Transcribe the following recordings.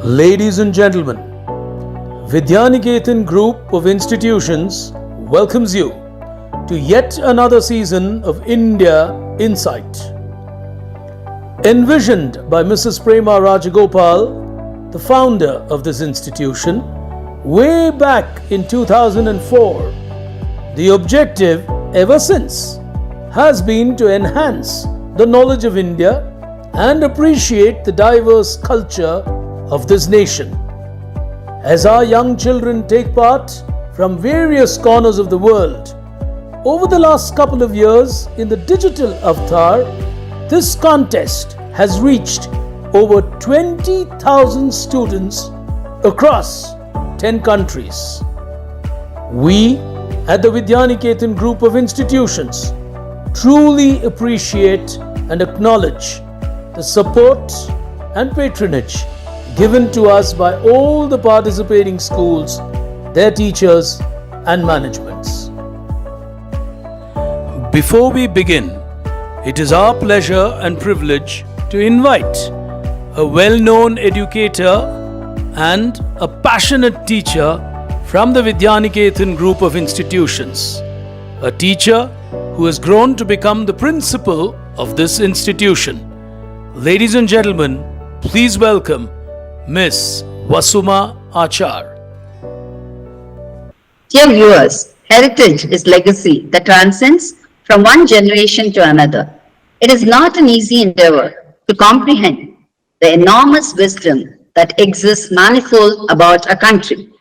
Ladies and gentlemen, Vidyaniketan Group of Institutions welcomes you to yet another season of India Insight. Envisioned by Mrs. Prema Rajagopal, the founder of this institution, way back in 2004, the objective ever since has been to enhance the knowledge of India and appreciate the diverse culture of this nation. As our young children take part from various corners of the world, over the last couple of years in the digital avatar, this contest has reached over 20,000 students across 10 countries. We at the Vidyaniketan Group of Institutions truly appreciate and acknowledge the support and patronage given to us by all the participating schools, their teachers and managements. Before we begin, it is our pleasure and privilege to invite a well-known educator and a passionate teacher from the Vidyaniketan Group of Institutions, a teacher who has grown to become the principal of this institution. Ladies and gentlemen, please welcome Miss Vasuma Achar. Dear viewers, heritage is legacy that transcends from one generation to another. It is not an easy endeavor to comprehend the enormous wisdom that exists manifold about a country.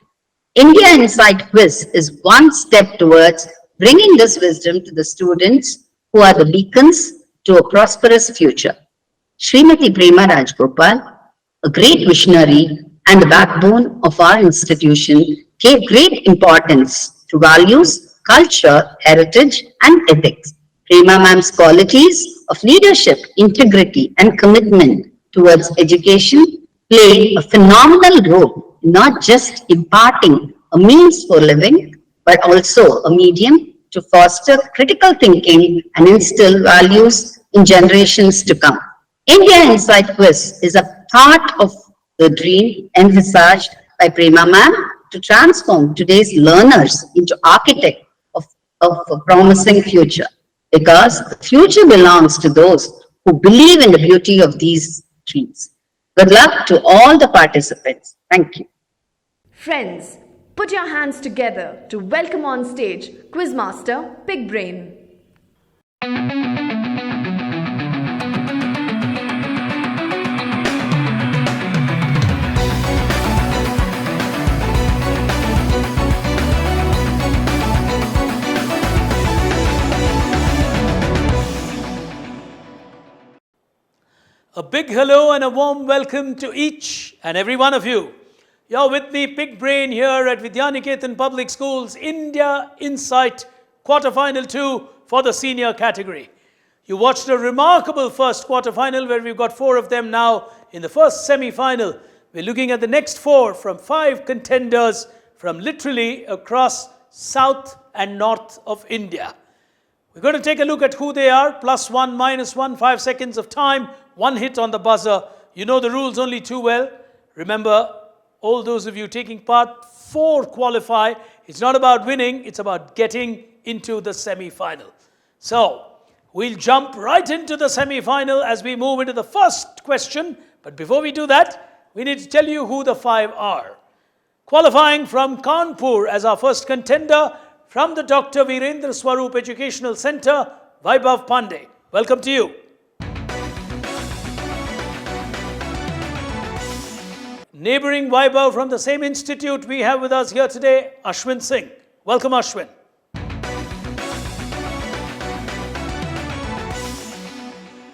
India Insight Quiz is one step towards bringing this wisdom to the students who are the beacons to a prosperous future. Srimati Prema Rajagopal, a great visionary and the backbone of our institution, gave great importance to values, culture, heritage, and ethics. Prema ma'am's qualities of leadership, integrity, and commitment towards education played a phenomenal role in not just imparting a means for living, but also a medium to foster critical thinking and instill values in generations to come. India Insight Quiz is a part of the dream envisaged by Prema ma'am to transform today's learners into architects of a promising future. Because the future belongs to those who believe in the beauty of these dreams. Good luck to all the participants. Thank you. Friends, put your hands together to welcome on stage Quizmaster Big Brain. A big hello and a warm welcome to each and every one of you. You're with me, Big Brain, here at Vidyaniketan Public Schools India Insight Quarterfinal 2 for the senior category. You watched a remarkable first quarterfinal where we've got 4 of them now in the first semi-final. We're looking at the next 4 from 5 contenders from literally across south and north of India. We're going to take a look at who they are. +1, -1, 5 seconds of time, 1 hit on the buzzer. You know the rules only too well. Remember, all those of you taking part, 4 qualify. It's not about winning, it's about getting into the semi-final. So, we'll jump right into the semi-final as we move into the first question. But before we do that, we need to tell you who the 5 are. Qualifying from Kanpur as our first contender, from the Dr. Virendra Swaroop Educational Center, Vaibhav Pandey. Welcome to you. Neighboring Vaibhav from the same institute, we have with us here today Ashwin Singh. Welcome, Ashwin.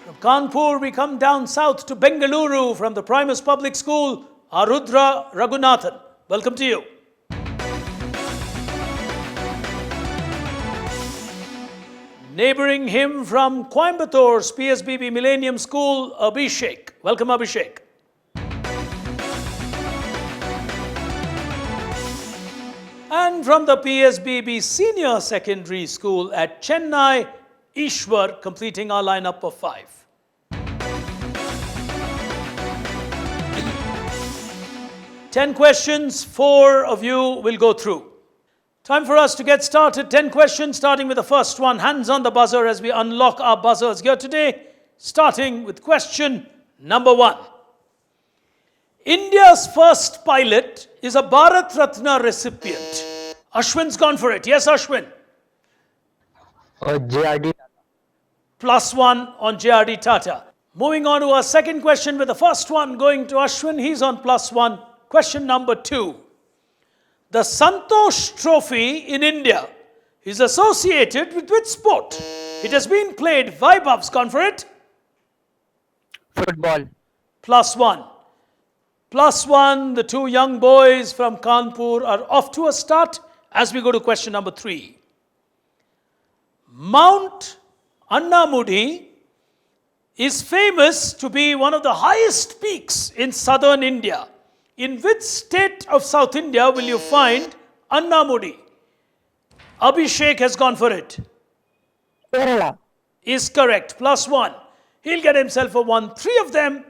From Kanpur, we come down south to Bangalore from the Primus Public School, Arudra Raghunathan. Welcome to you. Neighboring him from Coimbator's PSBB Millennium School, Abhishek. Welcome, Abhishek. And from the PSBB Senior Secondary School at Chennai, Ishwar, completing our lineup of 5. 10 questions, 4 of you will go through. Time for us to get started. 10 questions, starting with the first one. Hands on the buzzer as we unlock our buzzers here today. Starting with question number 1. India's first pilot is a Bharat Ratna recipient. Ashwin's gone for it. Yes, Ashwin? JRD. +1 on JRD Tata. Moving on to our second question with the first one going to Ashwin. He's on +1. Question number 2. The Santosh Trophy in India is associated with which sport? It has been played. Vaibhav's gone for it. Football. +1. +1. The two young boys from Kanpur are off to a start as we go to question number 3. Mount Annamudi is famous to be one of the highest peaks in southern India. In which state of South India will you find Annamudi? Abhishek has gone for it. Kerala. Is correct. +1. He'll get himself a 1. 3 of them,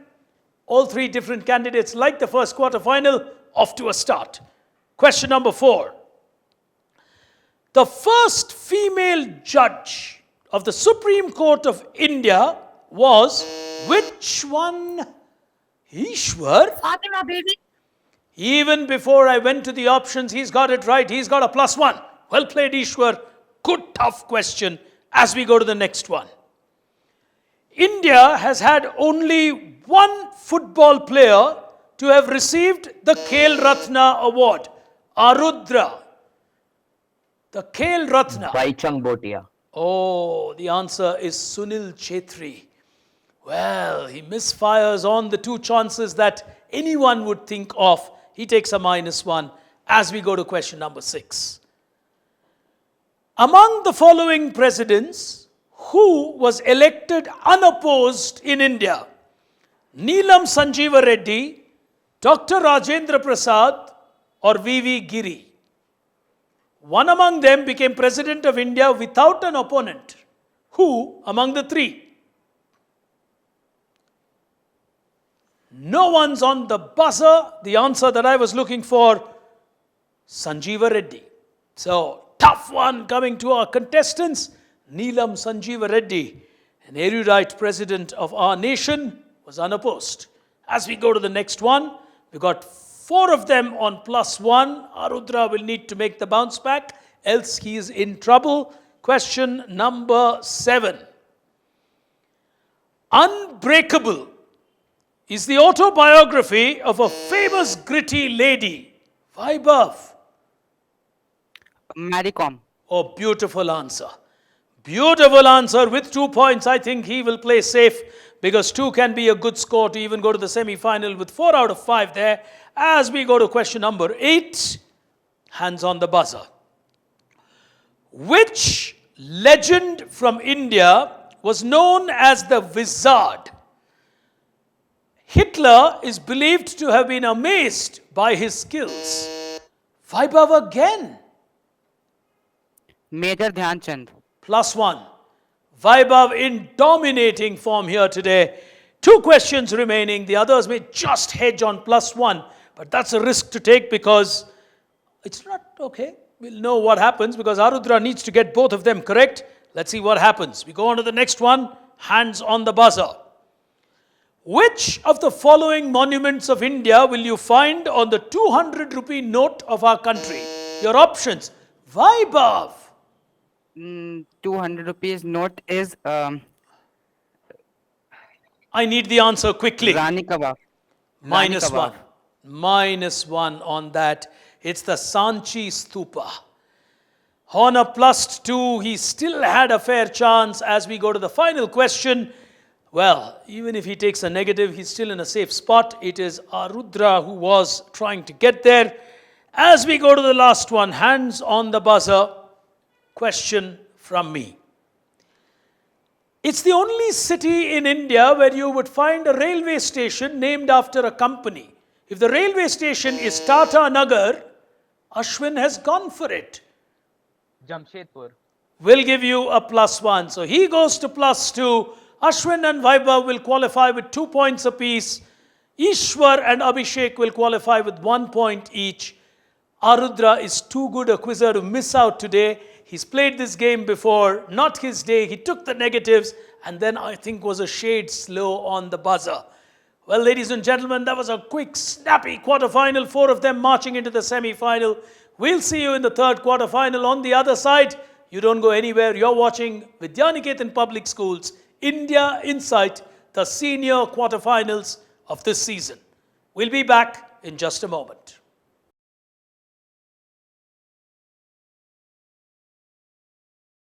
all 3 different candidates, like the first quarter final, off to a start. Question number 4. The first female judge of the Supreme Court of India was which one? Ishwar? Fatima baby. Even before I went to the options, he's got it right. He's got a +1. Well played, Ishwar. Good, tough question as we go to the next one. India has had only one football player to have received the Khel Ratna award. Arudra. The Khel Ratna. Baichang Bhotia. Oh, the answer is Sunil Chetri. Well, he misfires on the 2 chances that anyone would think of. He takes a -1 as we go to question number 6. Among the following presidents, who was elected unopposed in India? Neelam Sanjeeva Reddy, Dr. Rajendra Prasad, or V.V. Giri? One among them became president of India without an opponent. Who among the 3? No one's on the buzzer. The answer that I was looking for, Sanjeeva Reddy. So, tough one coming to our contestants. Neelam Sanjeeva Reddy, an erudite president of our nation, was unopposed. As we go to the next one, we got 4 of them on +1. Arudra will need to make the bounce back, else he is in trouble. Question number 7. Unbreakable is the autobiography of a famous gritty lady. Vaibhav. Mary Kom. Oh, beautiful answer. Beautiful answer with 2 points. I think he will play safe because 2 can be a good score to even go to the semi-final with 4 out of 5 there. As we go to question number 8, hands on the buzzer. Which legend from India was known as the Wizard? Hitler is believed to have been amazed by his skills. Vaibhav again. Major Dhyan Chand. +1. Vaibhav in dominating form here today. 2 questions remaining. The others may just hedge on +1. But that's a risk to take because it's not okay. We'll know what happens because Arudra needs to get both of them correct. Let's see what happens. We go on to the next one. Hands on the buzzer. Which of the following monuments of India will you find on the 200 rupee note of our country? Your options. Vaibhav. 200 rupees note is I need the answer quickly. Rani Kebab. -1. -1 on that. It's the Sanchi Stupa. On a +2, he still had a fair chance as we go to the final question. Well, even if he takes a negative, he's still in a safe spot. It is Arudra who was trying to get there. As we go to the last one, hands on the buzzer, question from me. It's the only city in India where you would find a railway station named after a company. If the railway station is Tata Nagar, Ashwin has gone for it. Jamshedpur. We'll give you a +1. So he goes to +2. Ashwin and Vaibhav will qualify with 2 points apiece. Ishwar and Abhishek will qualify with 1 point each. Arudra is too good a quizzer to miss out today. He's played this game before, not his day. He took the negatives and then I think was a shade slow on the buzzer. Well, ladies and gentlemen, that was a quick, snappy quarterfinal. 4 of them marching into the semi-final. We'll see you in the third quarterfinal on the other side. You don't go anywhere. You're watching Vidyaniketan Public Schools, India Insight, the senior quarterfinals of this season. We'll be back in just a moment.